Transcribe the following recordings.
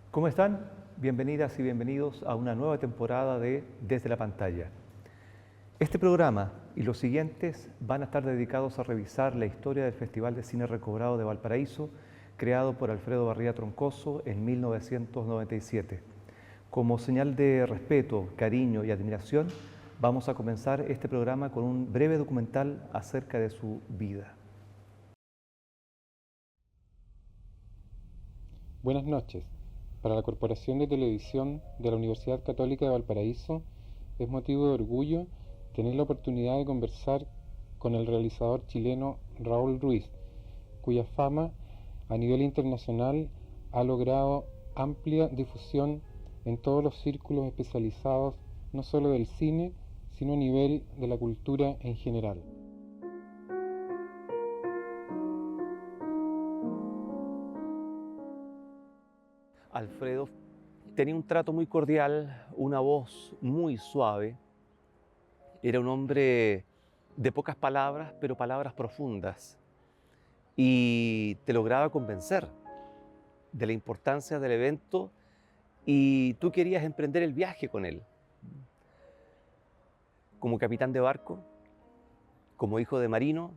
¿Cómo están? Bienvenidas y bienvenidos a una nueva temporada de Desde la Pantalla. Este programa y los siguientes van a estar dedicados a revisar la historia del Festival de Cine Recobrado de Valparaíso, creado por Alfredo Barría Troncoso en 1997. Como señal de respeto, cariño y admiración, vamos a comenzar este programa con un breve documental acerca de su vida. Buenas noches. Para la Corporación de Televisión de la Universidad Católica de Valparaíso es motivo de orgullo tener la oportunidad de conversar con el realizador chileno Raúl Ruiz, cuya fama a nivel internacional ha logrado amplia difusión en todos los círculos especializados, no solo del cine, sino a nivel de la cultura en general. Alfredo tenía un trato muy cordial, una voz muy suave. Era un hombre de pocas palabras, pero palabras profundas. Y te lograba convencer de la importancia del evento y tú querías emprender el viaje con él. Como capitán de barco, como hijo de marino,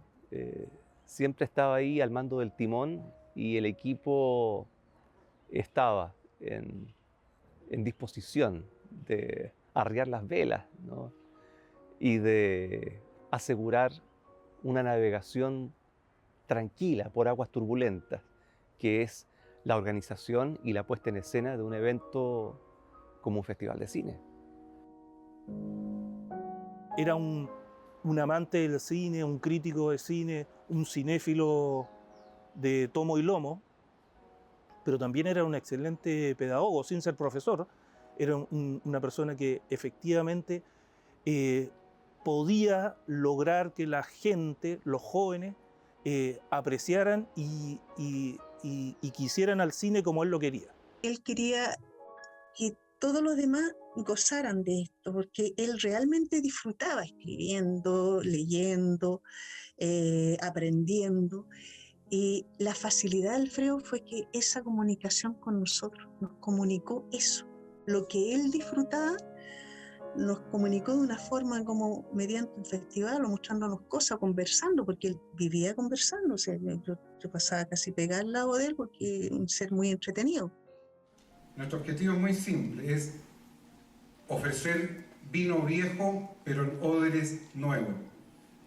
siempre estaba ahí al mando del timón y el equipo estaba en disposición de arriar las velas, ¿no? Y de asegurar una navegación tranquila por aguas turbulentas, que es la organización y la puesta en escena de un evento como un festival de cine. Era un amante del cine, un crítico de cine, un cinéfilo de tomo y lomo, pero también era un excelente pedagogo, sin ser profesor. Era una persona que efectivamente podía lograr que la gente, los jóvenes, apreciaran y quisieran al cine como él lo quería. Él quería que todos los demás gozaran de esto, porque él realmente disfrutaba escribiendo, leyendo, aprendiendo. Y la facilidad de Alfredo fue que esa comunicación con nosotros nos comunicó eso. Lo que él disfrutaba nos comunicó de una forma como mediante un festival o mostrándonos cosas, conversando, porque él vivía conversando. O sea, yo pasaba casi pegada al lado de él porque es un ser muy entretenido. Nuestro objetivo es muy simple, es ofrecer vino viejo, pero en odres nuevos.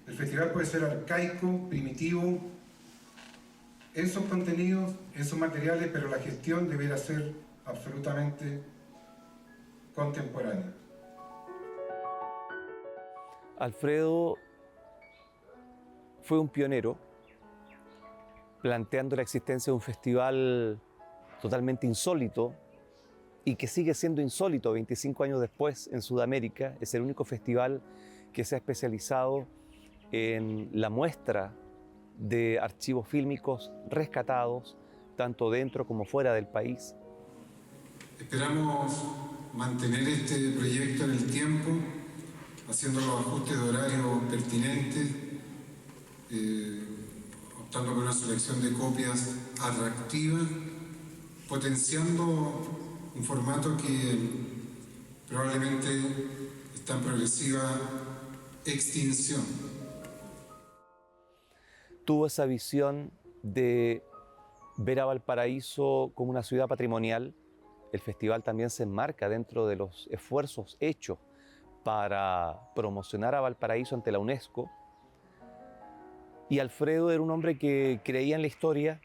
El festival puede ser arcaico, primitivo, en sus contenidos, en sus materiales, pero la gestión deberá ser absolutamente contemporánea. Alfredo fue un pionero planteando la existencia de un festival totalmente insólito y que sigue siendo insólito 25 años después en Sudamérica. Es el único festival que se ha especializado en la muestra de archivos fílmicos rescatados, tanto dentro como fuera del país. Esperamos mantener este proyecto en el tiempo, haciendo los ajustes de horario pertinentes, optando por una selección de copias atractivas, potenciando un formato que probablemente está en progresiva extinción. Tuvo esa visión de ver a Valparaíso como una ciudad patrimonial. El festival también se enmarca dentro de los esfuerzos hechos para promocionar a Valparaíso ante la UNESCO. Y Alfredo era un hombre que creía en la historia,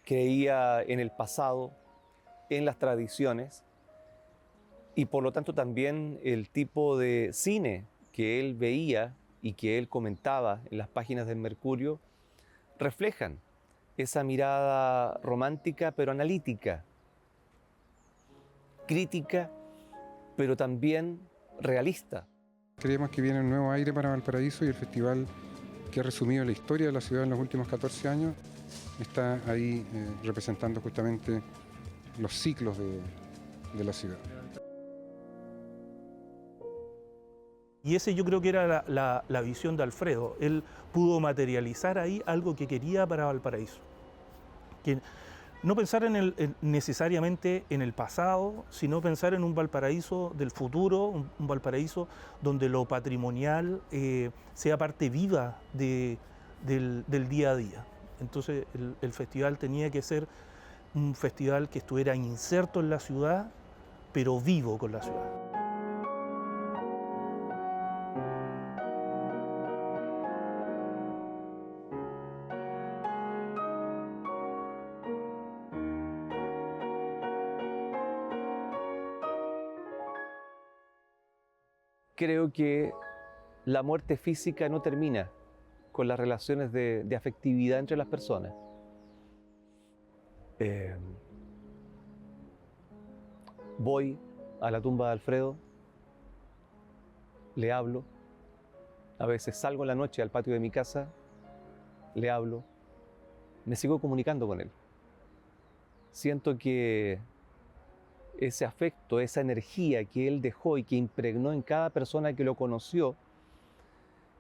creía en el pasado, en las tradiciones, y por lo tanto también el tipo de cine que él veía y que él comentaba en las páginas del Mercurio reflejan esa mirada romántica pero analítica, crítica pero también realista. Creemos que viene un nuevo aire para Valparaíso y el festival que ha resumido la historia de la ciudad en los últimos 14 años está ahí representando justamente los ciclos de la ciudad. Y ese yo creo que era la visión de Alfredo. Él pudo materializar ahí algo que quería para Valparaíso. Que no pensar necesariamente en el pasado, sino pensar en un Valparaíso del futuro, un Valparaíso donde lo patrimonial sea parte viva del día a día. Entonces el festival tenía que ser un festival que estuviera inserto en la ciudad, pero vivo con la ciudad. Creo que la muerte física no termina con las relaciones de afectividad entre las personas. Voy a la tumba de Alfredo, le hablo, a veces salgo en la noche al patio de mi casa, le hablo, me sigo comunicando con él. Siento que ese afecto, esa energía que él dejó y que impregnó en cada persona que lo conoció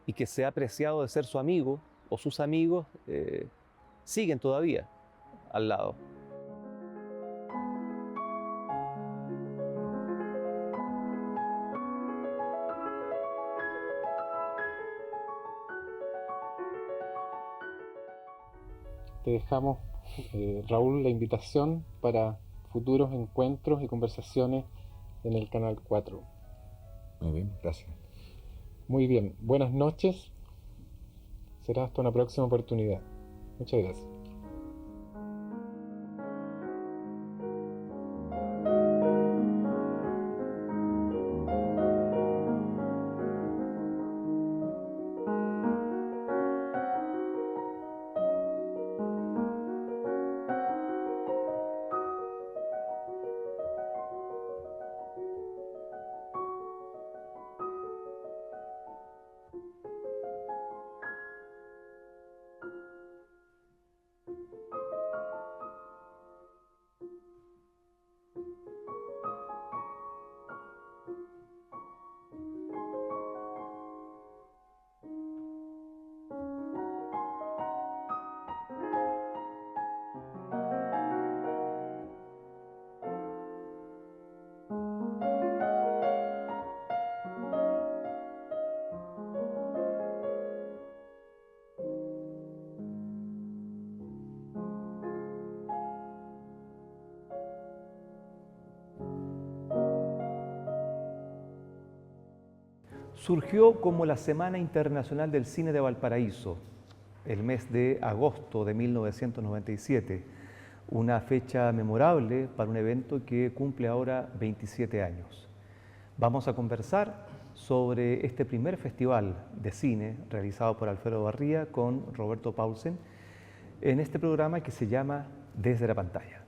y que se ha apreciado de ser su amigo o sus amigos, siguen todavía al lado. Te dejamos, Raúl, la invitación para futuros encuentros y conversaciones en el Canal 4. Muy bien, gracias. Muy bien, buenas noches. Será hasta una próxima oportunidad. Muchas gracias. Surgió como la Semana Internacional del Cine de Valparaíso, el mes de agosto de 1997, una fecha memorable para un evento que cumple ahora 27 años. Vamos a conversar sobre este primer festival de cine realizado por Alfredo Barría con Roberto Paulsen en este programa que se llama Desde la Pantalla.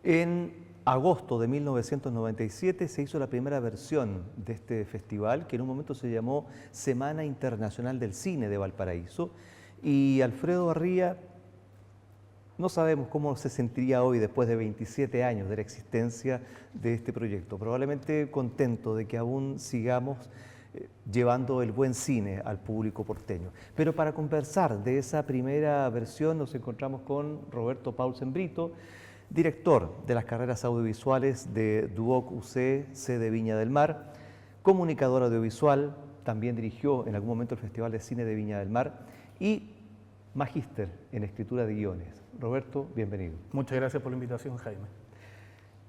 En agosto de 1997 se hizo la primera versión de este festival, que en un momento se llamó Semana Internacional del Cine de Valparaíso, y Alfredo Barría, no sabemos cómo se sentiría hoy después de 27 años de la existencia de este proyecto. Probablemente contento de que aún sigamos llevando el buen cine al público porteño. Pero para conversar de esa primera versión nos encontramos con Roberto Paulsen Brito, director de las carreras audiovisuales de Duoc UC, sede Viña del Mar, comunicador audiovisual, también dirigió en algún momento el Festival de Cine de Viña del Mar y magíster en escritura de guiones. Roberto, bienvenido. Muchas gracias por la invitación, Jaime.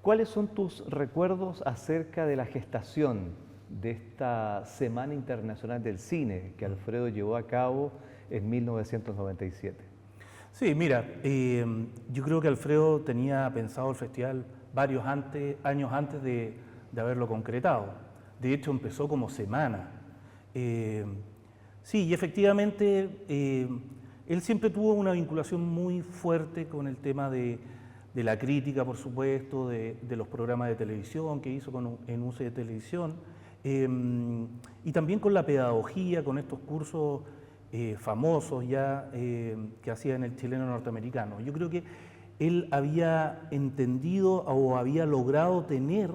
¿Cuáles son tus recuerdos acerca de la gestación de esta Semana Internacional del Cine que Alfredo llevó a cabo en 1997? Sí, mira, yo creo que Alfredo tenía pensado el festival varios años antes de haberlo concretado. De hecho, empezó como semana. Sí, y efectivamente, él siempre tuvo una vinculación muy fuerte con el tema de de la crítica, por supuesto, de los programas de televisión que hizo en UCE de Televisión, y también con la pedagogía, con estos cursos famosos ya que hacía en el chileno norteamericano. Yo creo que él había entendido o había logrado tener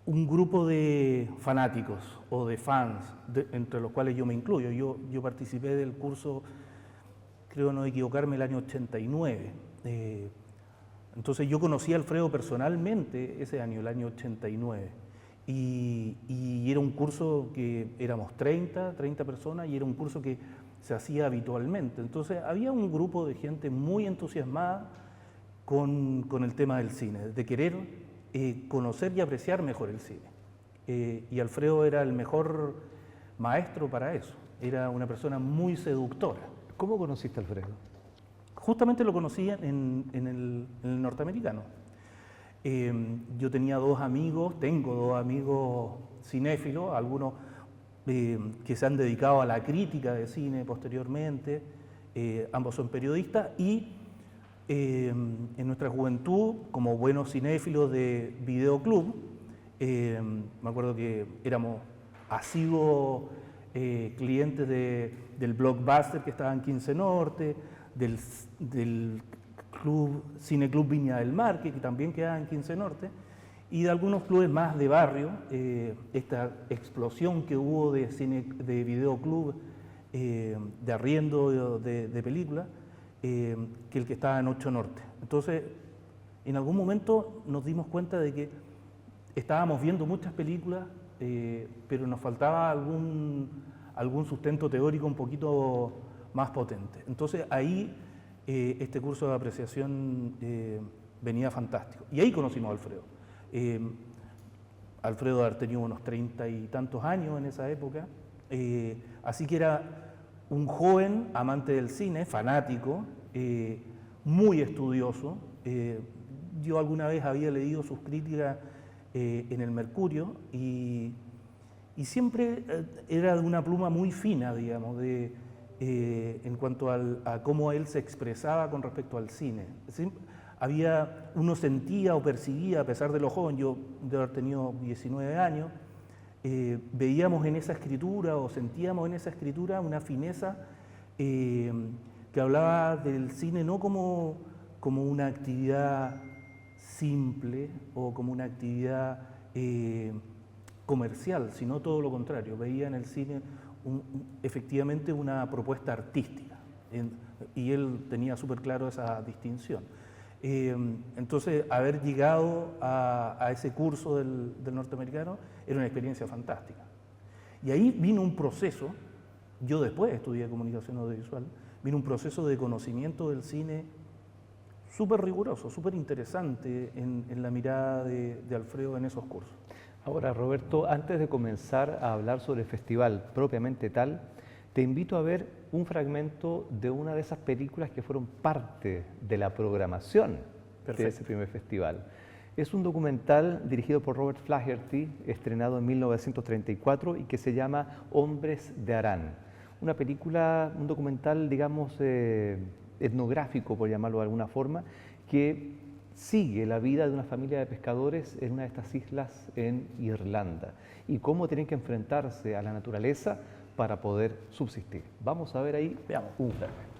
un grupo de fanáticos o de fans, entre los cuales yo me incluyo. Yo participé del curso, creo no equivocarme, el año 89. Entonces yo conocí a Alfredo personalmente ese año, el año 89. Y era un curso que éramos 30 personas y era un curso que se hacía habitualmente. Entonces había un grupo de gente muy entusiasmada con el tema del cine, de querer conocer y apreciar mejor el cine. Y Alfredo era el mejor maestro para eso, era una persona muy seductora. ¿Cómo conociste a Alfredo? Justamente lo conocí en el norteamericano. Yo tenía tengo dos amigos cinéfilos, algunos que se han dedicado a la crítica de cine posteriormente, ambos son periodistas, y en nuestra juventud, como buenos cinéfilos de Videoclub, me acuerdo que éramos asiduos clientes del Blockbuster que estaba en 15 Norte, del Cine Club Viña del Mar, que también quedaba en 15 Norte, y de algunos clubes más de barrio, esta explosión que hubo de videoclub, de arriendo de películas, que el que estaba en 8 Norte. Entonces, en algún momento nos dimos cuenta de que estábamos viendo muchas películas, pero nos faltaba algún sustento teórico un poquito más potente. Entonces ahí este curso de apreciación venía fantástico. Y ahí conocimos a Alfredo. Alfredo había tenido unos 30 y tantos años en esa época, así que era un joven amante del cine, fanático, muy estudioso. Yo alguna vez había leído sus críticas en el Mercurio y siempre era de una pluma muy fina, digamos, en cuanto a cómo él se expresaba con respecto al cine. Uno sentía o percibía, a pesar de lo joven, yo de haber tenido 19 años, veíamos en esa escritura o sentíamos en esa escritura una fineza que hablaba del cine no como una actividad simple o como una actividad comercial, sino todo lo contrario. Veía en el cine efectivamente una propuesta artística y él tenía súper claro esa distinción. Entonces, haber llegado a ese curso del norteamericano era una experiencia fantástica. Y ahí vino un proceso, yo después estudié comunicación audiovisual, vino un proceso de conocimiento del cine súper riguroso, súper interesante en la mirada de Alfredo en esos cursos. Ahora, Roberto, antes de comenzar a hablar sobre el festival propiamente tal, te invito a ver un fragmento de una de esas películas que fueron parte de la programación de ese primer festival. Es un documental dirigido por Robert Flaherty, estrenado en 1934 y que se llama Hombres de Harán. Una película, un documental, digamos, etnográfico, por llamarlo de alguna forma, que sigue la vida de una familia de pescadores en una de estas islas en Irlanda y cómo tienen que enfrentarse a la naturaleza para poder subsistir. Vamos a ver ahí, veamos un fragmento.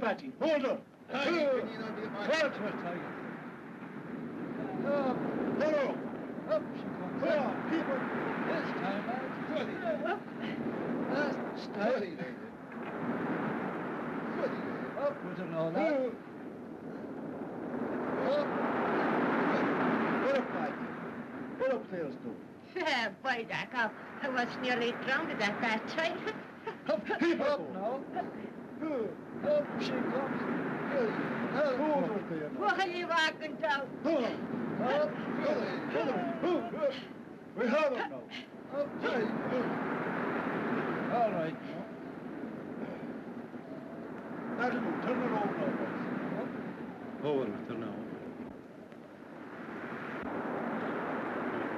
Patty. Hold up. Hold on. Up she comes. Come on, keep her. This time, steady. Steady, lady. Steady. Up with it all that. Up. Pull up, Patty. Pull up, Tails, too. By Jack, I was nearly drowned at that time. Up, keep up now. Up she comes. Hold her there now. What are you walking down? Hold on. Up, we have it now. Up, tight. All right now. That'll do. Turn it over now, boys. Over till now.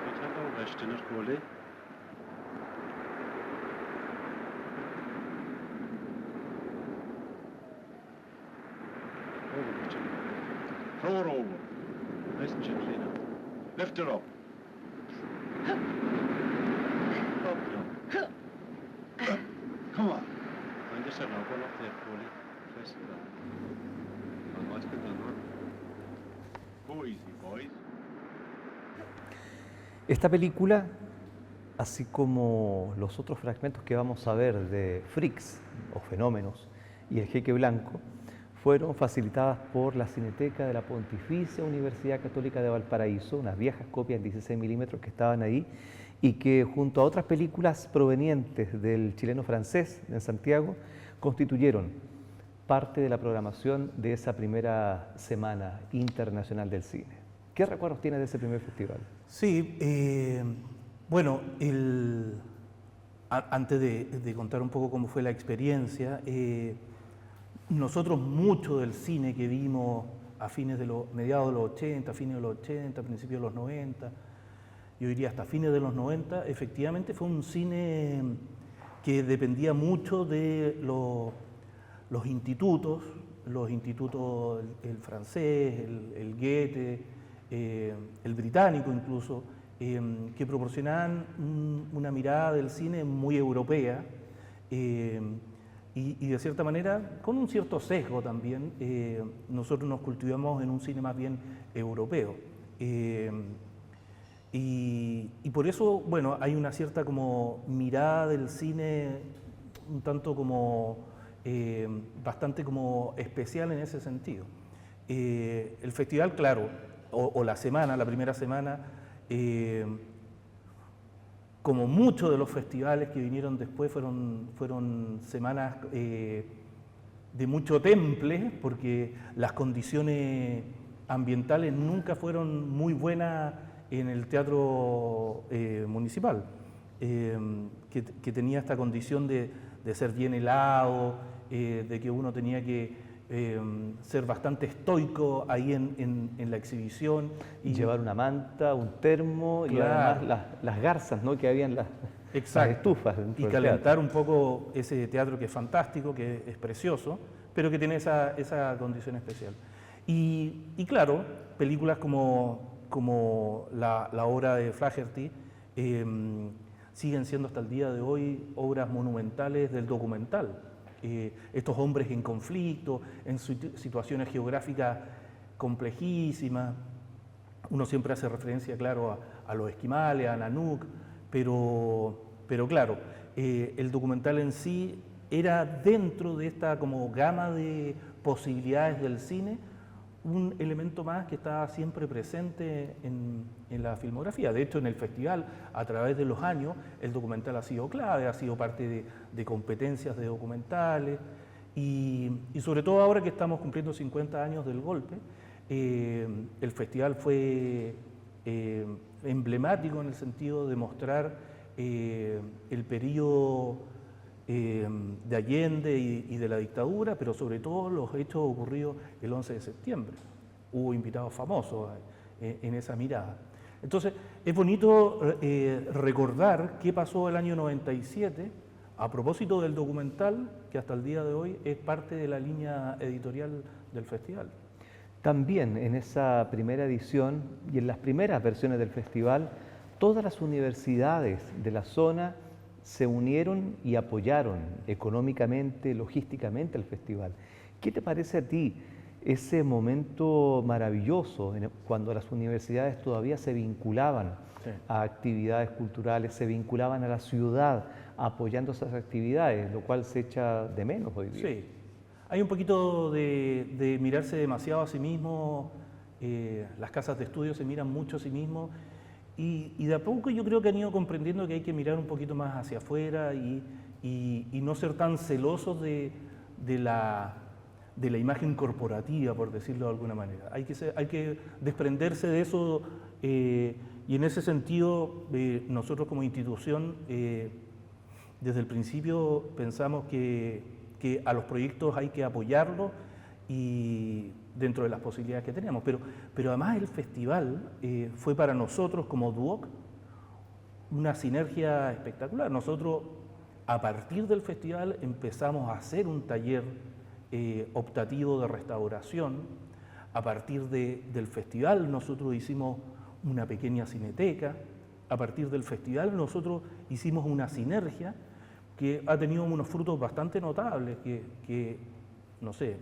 It's all rest in it, Goldie. Throw her over. Nice and gently now. Lift her up. Up now. Come on. Find yourself now. Go up there, Goldie. Press it down. And watch it down, huh? Go easy, boys. Esta película, así como los otros fragmentos que vamos a ver de Freaks o Fenómenos y El Jeque Blanco, fueron facilitadas por la Cineteca de la Pontificia Universidad Católica de Valparaíso, unas viejas copias en 16 milímetros que estaban ahí y que junto a otras películas provenientes del chileno francés en Santiago constituyeron parte de la programación de esa primera semana internacional del cine. ¿Qué recuerdos tienes de ese primer festival? Sí, bueno, antes de contar un poco cómo fue la experiencia, nosotros mucho del cine que vimos a mediados de los 80, fines de los 80, principios de los 90, yo diría hasta fines de los 90, efectivamente fue un cine que dependía mucho de los institutos, el francés, el Goethe, el británico incluso, que proporcionaban una mirada del cine muy europea, y de cierta manera, con un cierto sesgo también, nosotros nos cultivamos en un cine más bien europeo. Y por eso, bueno, hay una cierta como mirada del cine un tanto como, bastante como especial en ese sentido. El festival, claro, o la primera semana, como muchos de los festivales que vinieron después fueron semanas de mucho temple, porque las condiciones ambientales nunca fueron muy buenas en el teatro municipal, que tenía esta condición de ser bien helado, de que uno tenía que ser bastante estoico ahí en la exhibición. Y llevar una manta, un termo, claro, y además las garzas, ¿no?, que habían las estufas. Y calentar un poco ese teatro que es fantástico, que es precioso, pero que tiene esa condición especial. Y claro, películas como la obra de Flaherty siguen siendo hasta el día de hoy obras monumentales del documental. Estos hombres en conflicto, en situaciones geográficas complejísimas. Uno siempre hace referencia, claro, a los esquimales, a Nanook, pero claro, el documental en sí era, dentro de esta como gama de posibilidades del cine, un elemento más que estaba siempre presente en la filmografía. De hecho, en el festival, a través de los años, el documental ha sido clave, ha sido parte de competencias de documentales, y sobre todo ahora que estamos cumpliendo 50 años del golpe, el festival fue emblemático en el sentido de mostrar el periodo de Allende y de la dictadura, pero sobre todo los hechos ocurridos el 11 de septiembre. Hubo invitados famosos en esa mirada. Entonces, es bonito recordar qué pasó el año 97 a propósito del documental, que hasta el día de hoy es parte de la línea editorial del festival. También en esa primera edición y en las primeras versiones del festival, todas las universidades de la zona se unieron y apoyaron económicamente, logísticamente al festival. ¿Qué te parece a ti ese momento maravilloso cuando las universidades todavía se vinculaban a actividades culturales, se vinculaban a la ciudad apoyando esas actividades, lo cual se echa de menos hoy día? Sí, hay un poquito de mirarse demasiado a sí mismo, las casas de estudio se miran mucho a sí mismos y de a poco yo creo que han ido comprendiendo que hay que mirar un poquito más hacia afuera y no ser tan celosos de la imagen corporativa, por decirlo de alguna manera. Hay que desprenderse de eso y en ese sentido nosotros como institución desde el principio pensamos que a los proyectos hay que apoyarlos y dentro de las posibilidades que teníamos. Pero además el festival fue para nosotros como Duoc una sinergia espectacular. Nosotros a partir del festival empezamos a hacer un taller optativo de restauración. A partir del festival nosotros hicimos una pequeña cineteca. A partir del festival nosotros hicimos una sinergia que ha tenido unos frutos bastante notables, que no sé,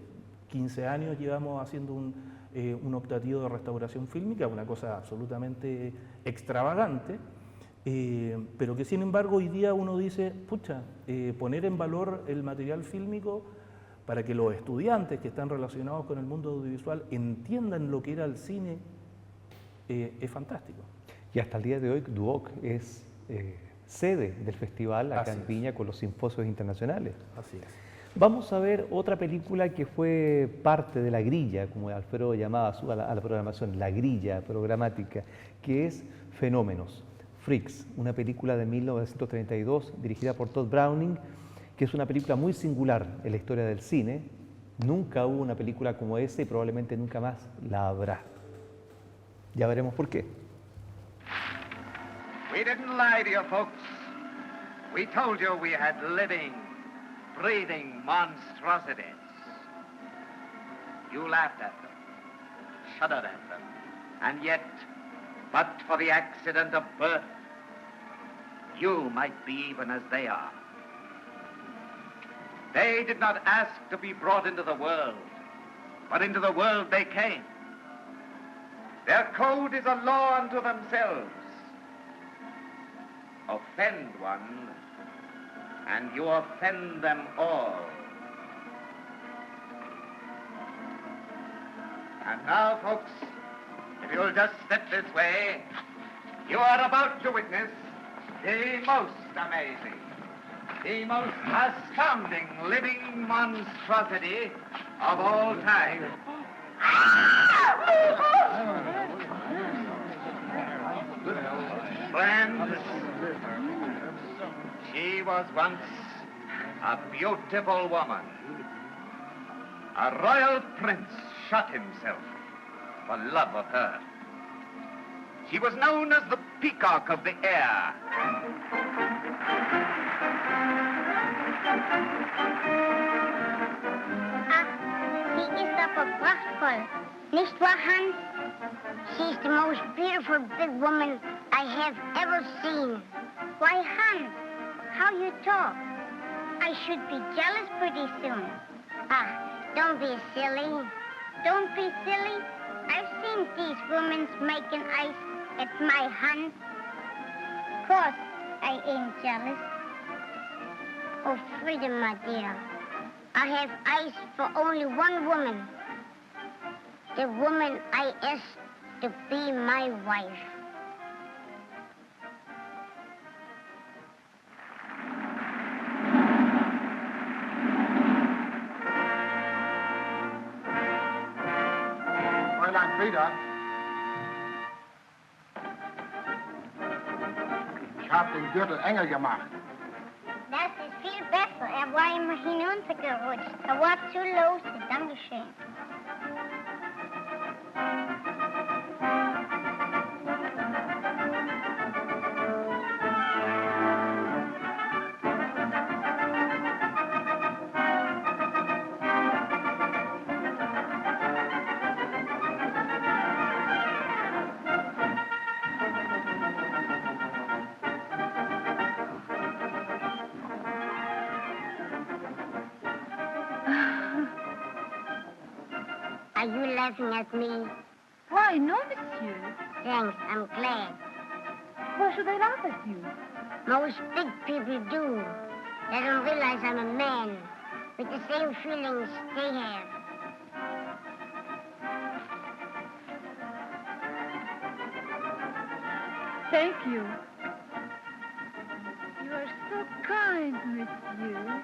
15 años llevamos haciendo un optativo de restauración fílmica, una cosa absolutamente extravagante, pero que sin embargo hoy día uno dice, pucha, poner en valor el material fílmico para que los estudiantes que están relacionados con el mundo audiovisual entiendan lo que era el cine, es fantástico. Y hasta el día de hoy Duoc es sede del festival acá en Viña con los simposios internacionales. Así es. Vamos a ver otra película que fue parte de la grilla, como Alfredo llamaba a la programación, la grilla programática, que es Fenómenos, Freaks, una película de 1932 dirigida por Todd Browning, que es una película muy singular en la historia del cine. Nunca hubo una película como esta y probablemente nunca más la habrá. Ya veremos por qué. We didn't lie to you, folks. We told you we had living, breathing monstrosities. You laughed at them, shuddered at them, and yet, but for the accident of birth, you might be even as they are. They did not ask to be brought into the world, but into the world they came. Their code is a law unto themselves. Offend one, and you offend them all. And now, folks, if you'll just step this way, you are about to witness the most amazing, the most astounding living monstrosity of all time. Friends, she was once a beautiful woman. A royal prince shot himself for love of her. She was known as the peacock of the air. Sie ist aber prachtvoll, nicht wahr, Hans? She's the most beautiful big woman I have ever seen. Why, Hans, how you talk? I should be jealous pretty soon. Don't be silly. Don't be silly. I've seen these women making ice at my Hans. Of course, I ain't jealous. Oh, Frida, my dear, I have ice for only one woman. The woman I asked to be my wife. Fräulein Frieda. Ich habe den Gürtel enger gemacht. Das ist viel besser. Er war immer hinuntergerutscht. Er war zu lose. Dankeschön. laughing at me? Why, no, monsieur. Thanks, I'm glad. Why should they laugh at you? Most big people do. They don't realize I'm a man with the same feelings they have. Thank you. You are so kind, monsieur.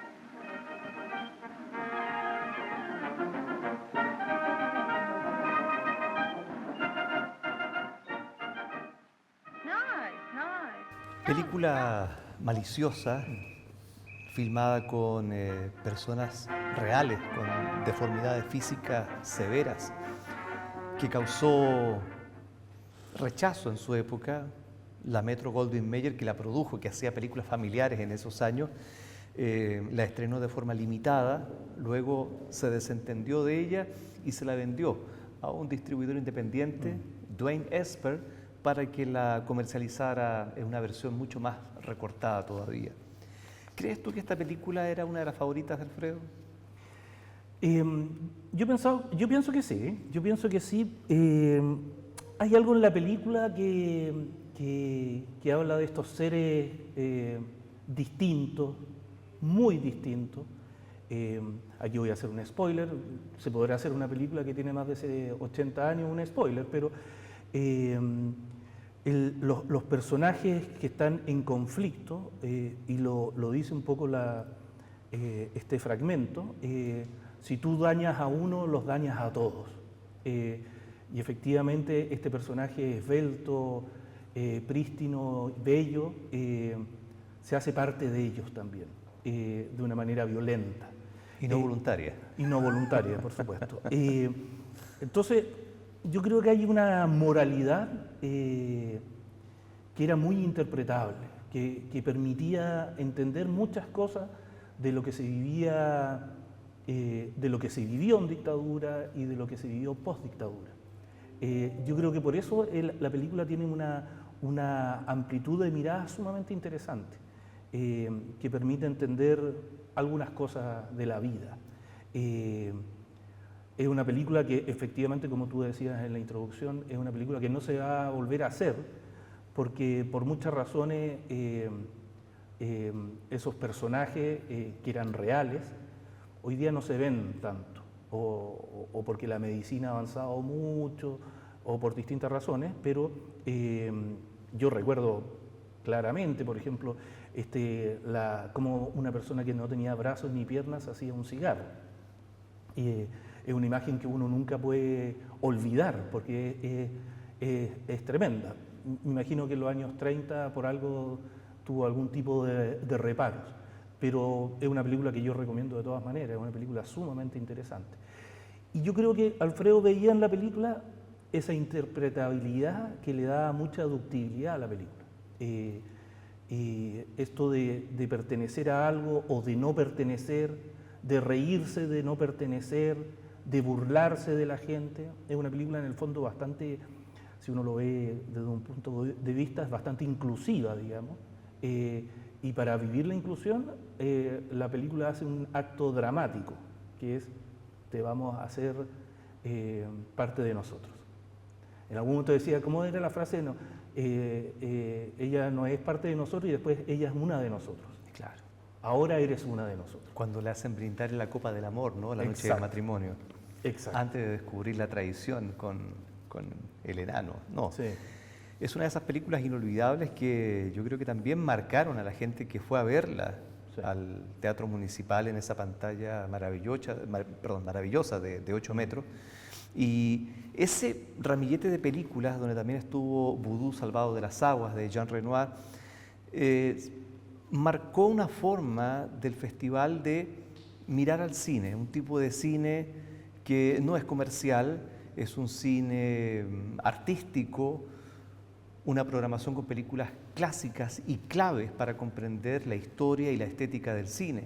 Película maliciosa, filmada con personas reales, con deformidades físicas severas, que causó rechazo en su época. La Metro-Goldwyn-Mayer, que la produjo, que hacía películas familiares en esos años, la estrenó de forma limitada, luego se desentendió de ella y se la vendió a un distribuidor independiente, Dwayne Esper, para que la comercializara en una versión mucho más recortada todavía. ¿Crees tú que esta película era una de las favoritas de Alfredo? Yo pienso que sí, yo pienso que sí. Hay algo en la película que habla de estos seres distintos, muy distintos. Aquí voy a hacer un spoiler, se podrá hacer una película que tiene más de 80 años, un spoiler, pero los personajes que están en conflicto, y lo dice un poco este fragmento, si tú dañas a uno, los dañas a todos. Y efectivamente este personaje esbelto, prístino, bello, se hace parte de ellos también, de una manera violenta. Y no voluntaria. Y no voluntaria, por supuesto. Entonces, yo creo que hay una moralidad que era muy interpretable, que permitía entender muchas cosas de lo que se vivía, de lo que se vivió en dictadura y de lo que se vivió post-dictadura. Yo creo que por eso la película tiene una amplitud de mirada sumamente interesante, que permite entender algunas cosas de la vida. Es una película que efectivamente, como tú decías en la introducción, es una película que no se va a volver a hacer porque por muchas razones esos personajes que eran reales hoy día no se ven tanto, o porque la medicina ha avanzado mucho, o por distintas razones, pero yo recuerdo claramente, por ejemplo, como una persona que no tenía brazos ni piernas hacía un cigarro. Es una imagen que uno nunca puede olvidar porque es tremenda. Me imagino que en los años 30 por algo tuvo algún tipo de reparos, pero es una película que yo recomiendo de todas maneras, es una película sumamente interesante. Y yo creo que Alfredo veía en la película esa interpretabilidad que le da mucha ductibilidad a la película. Esto de pertenecer a algo o de no pertenecer, de reírse de no pertenecer, de burlarse de la gente. Es una película en el fondo bastante, si uno lo ve desde un punto de vista, es bastante inclusiva, digamos. Y para vivir la inclusión, la película hace un acto dramático, que es, te vamos a hacer parte de nosotros. En algún momento decía, ¿cómo era la frase? No, ella no es parte de nosotros y después ella es una de nosotros. Claro. Ahora eres una de nosotros. Cuando le hacen brindar en la copa del amor, ¿no? La noche del matrimonio. Exacto. Antes de descubrir la traición con el enano. No. Sí. Es una de esas películas inolvidables que yo creo que también marcaron a la gente que fue a verla al Teatro Municipal en esa pantalla maravillosa de 8 metros. Y ese ramillete de películas, donde también estuvo Vudú Salvado de las Aguas, de Jean Renoir, marcó una forma del festival de mirar al cine, un tipo de cine que no es comercial, es un cine artístico, una programación con películas clásicas y claves para comprender la historia y la estética del cine.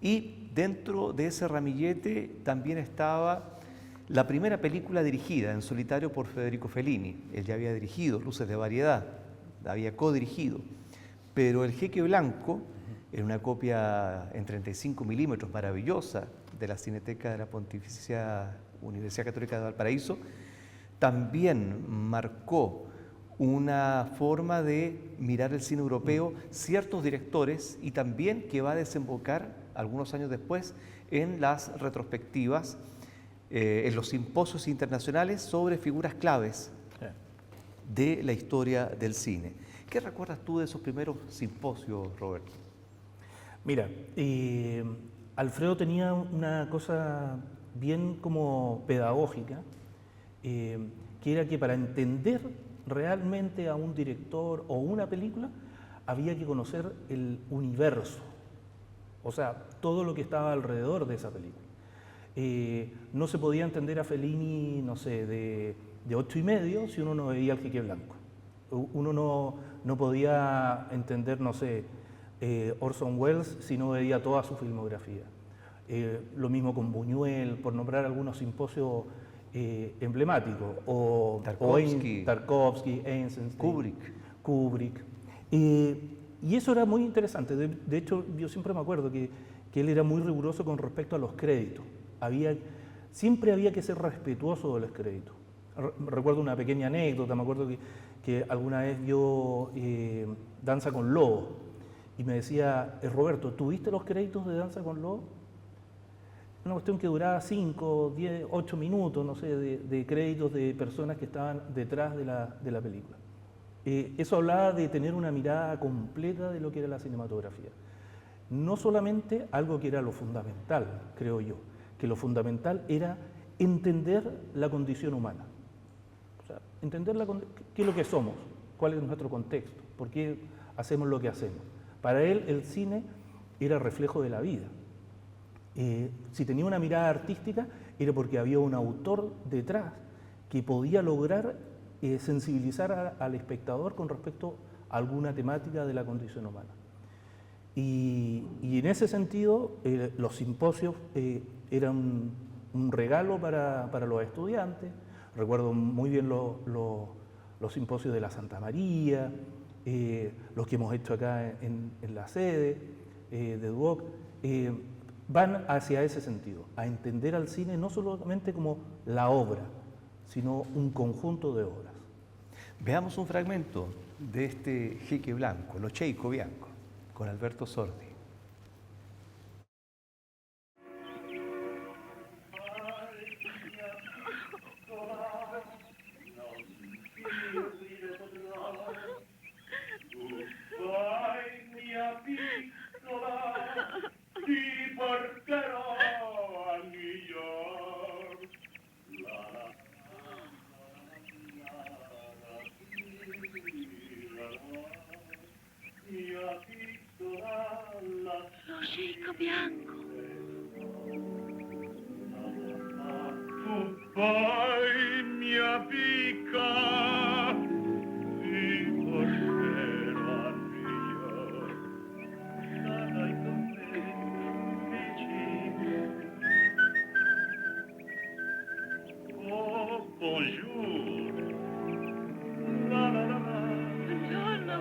Y dentro de ese ramillete también estaba la primera película dirigida en solitario por Federico Fellini. Él ya había dirigido Luces de Variedad, la había codirigido, pero El Jeque Blanco, en una copia en 35 milímetros maravillosa de la Cineteca de la Pontificia Universidad Católica de Valparaíso, también marcó una forma de mirar el cine europeo, ciertos directores, y también que va a desembocar algunos años después en las retrospectivas, en los simposios internacionales sobre figuras claves de la historia del cine. ¿Qué recuerdas tú de esos primeros simposios, Roberto? Mira, Alfredo tenía una cosa bien como pedagógica, que era que para entender realmente a un director o una película había que conocer el universo, o sea, todo lo que estaba alrededor de esa película. No se podía entender a Fellini, no sé, de 8,5 si uno no veía El Jeque Blanco. Uno no podía entender, no sé, Orson Welles si no veía toda su filmografía. Lo mismo con Buñuel, por nombrar algunos simposios emblemáticos, o Tarkovsky, Eisenstein, Kubrick. Y eso era muy interesante. De hecho, yo siempre me acuerdo que él era muy riguroso con respecto a los créditos. Siempre había que ser respetuoso de los créditos. Recuerdo una pequeña anécdota, me acuerdo que alguna vez yo Danza con Lobos, y me decía, Roberto, ¿tuviste los créditos de Danza con Lobos? Una cuestión que duraba 5, 10, 8 minutos, no sé, de créditos de personas que estaban detrás de la película. Eso hablaba de tener una mirada completa de lo que era la cinematografía. No solamente algo que era lo fundamental, creo yo, que lo fundamental era entender la condición humana. O sea, entender qué es lo que somos, cuál es nuestro contexto, por qué hacemos lo que hacemos. Para él el cine era reflejo de la vida. Si tenía una mirada artística era porque había un autor detrás que podía lograr sensibilizar al espectador con respecto a alguna temática de la condición humana. Y en ese sentido los simposios eran un regalo para los estudiantes. Recuerdo muy bien los simposios de la Santa María, los que hemos hecho acá en la sede de Duoc, van hacia ese sentido, a entender al cine no solamente como la obra, sino un conjunto de obras. Veamos un fragmento de este Jeque Blanco, Lo Cheiko Bianco, con Alberto Sordi. Lo Cheiko Bianco. Tu vai, mia picca, si porterò a New York. Sarai con me vicino. Oh, bonjour. La la la la. Buongiorno.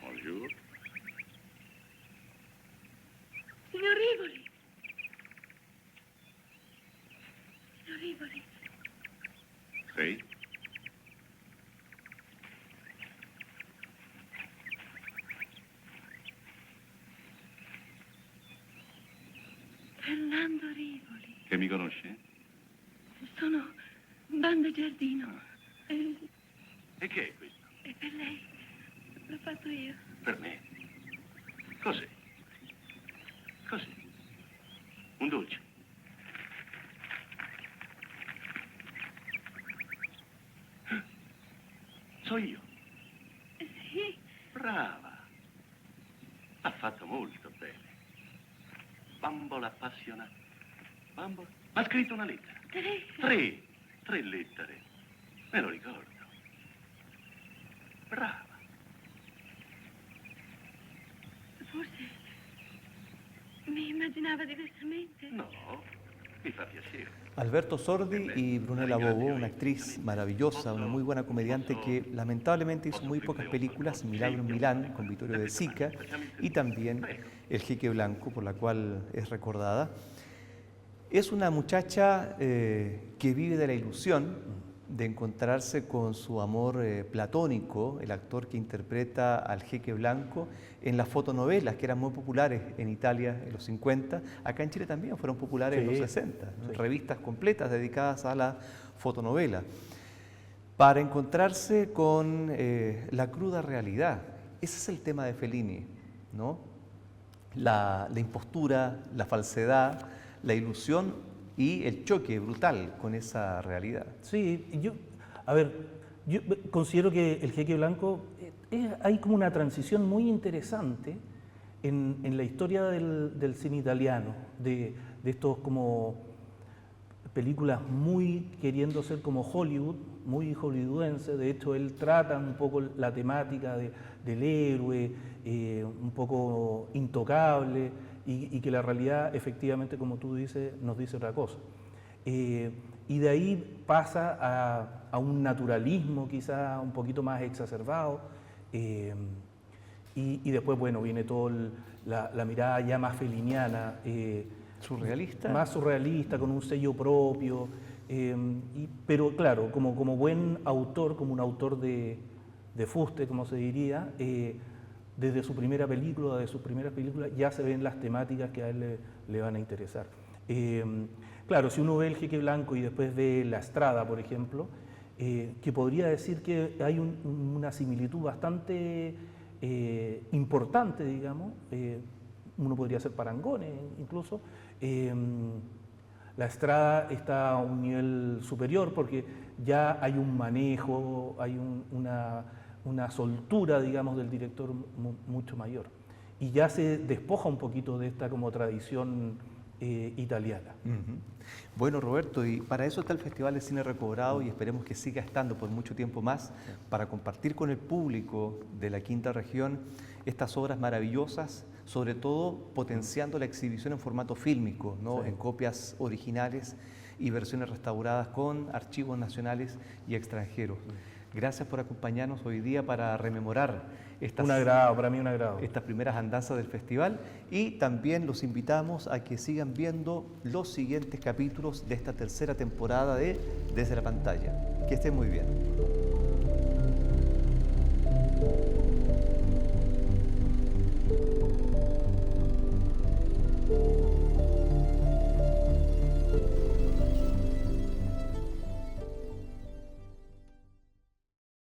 Bonjour. Signor Rivoli. Signor Rivoli. Sì? Fernando Rivoli. Che mi conosce? Sono Banda Giardino. E che è questo? È per lei. L'ho fatto io. Per me? Cos'è? Cos'è? Un dolce? So io. Sì. Brava. Ha fatto molto bene. Bambola appassionata. Bambola. Ma ha scritto una lettera. 3. 3. 3 lettere. Me lo ricordo. Brava. Forse mi immaginava diversamente. No, mi fa piacere. Alberto Sordi y Brunella Bobo, una actriz maravillosa, una muy buena comediante que lamentablemente hizo muy pocas películas, Milagro en Milán, con Vittorio De Sica, y también El Jeque Blanco, por la cual es recordada. Es una muchacha que vive de la ilusión de encontrarse con su amor platónico, el actor que interpreta al Jeque Blanco en las fotonovelas que eran muy populares en Italia en los 50, acá en Chile también fueron populares en los 60, ¿no? Revistas completas dedicadas a la fotonovela, para encontrarse con la cruda realidad. Ese es el tema de Fellini, ¿no? La impostura, la falsedad, la ilusión y el choque brutal con esa realidad. Sí, yo considero que El Jeque Blanco, hay como una transición muy interesante en la historia del cine italiano, de estos como películas muy queriendo ser como Hollywood, muy hollywoodense. De hecho, él trata un poco la temática del héroe, un poco intocable, y que la realidad, efectivamente, como tú dices, nos dice otra cosa. Y de ahí pasa a un naturalismo quizá un poquito más exacerbado, y después, bueno, viene toda la mirada ya más feliniana, ¿Surrealista? Más surrealista, con un sello propio, pero claro, como buen autor, como un autor de fuste, como se diría, desde su primera película, de sus primeras películas, ya se ven las temáticas que a él le van a interesar. Claro, si uno ve El Jeque Blanco y después ve La Estrada, por ejemplo, que podría decir que hay una similitud bastante importante, digamos, uno podría hacer parangones incluso. La Estrada está a un nivel superior porque ya hay un manejo, hay una soltura, digamos, del director mucho mayor. Y ya se despoja un poquito de esta como tradición italiana. Bueno, Roberto, y para eso está el Festival de Cine Recobrado, y esperemos que siga estando por mucho tiempo más, para compartir con el público de la Quinta Región estas obras maravillosas, sobre todo potenciando la exhibición en formato fílmico, ¿no? En copias originales y versiones restauradas con archivos nacionales y extranjeros. Gracias por acompañarnos hoy día para rememorar para mí un agrado. Estas primeras andanzas del festival, y también los invitamos a que sigan viendo los siguientes capítulos de esta tercera temporada de Desde la Pantalla. Que estén muy bien.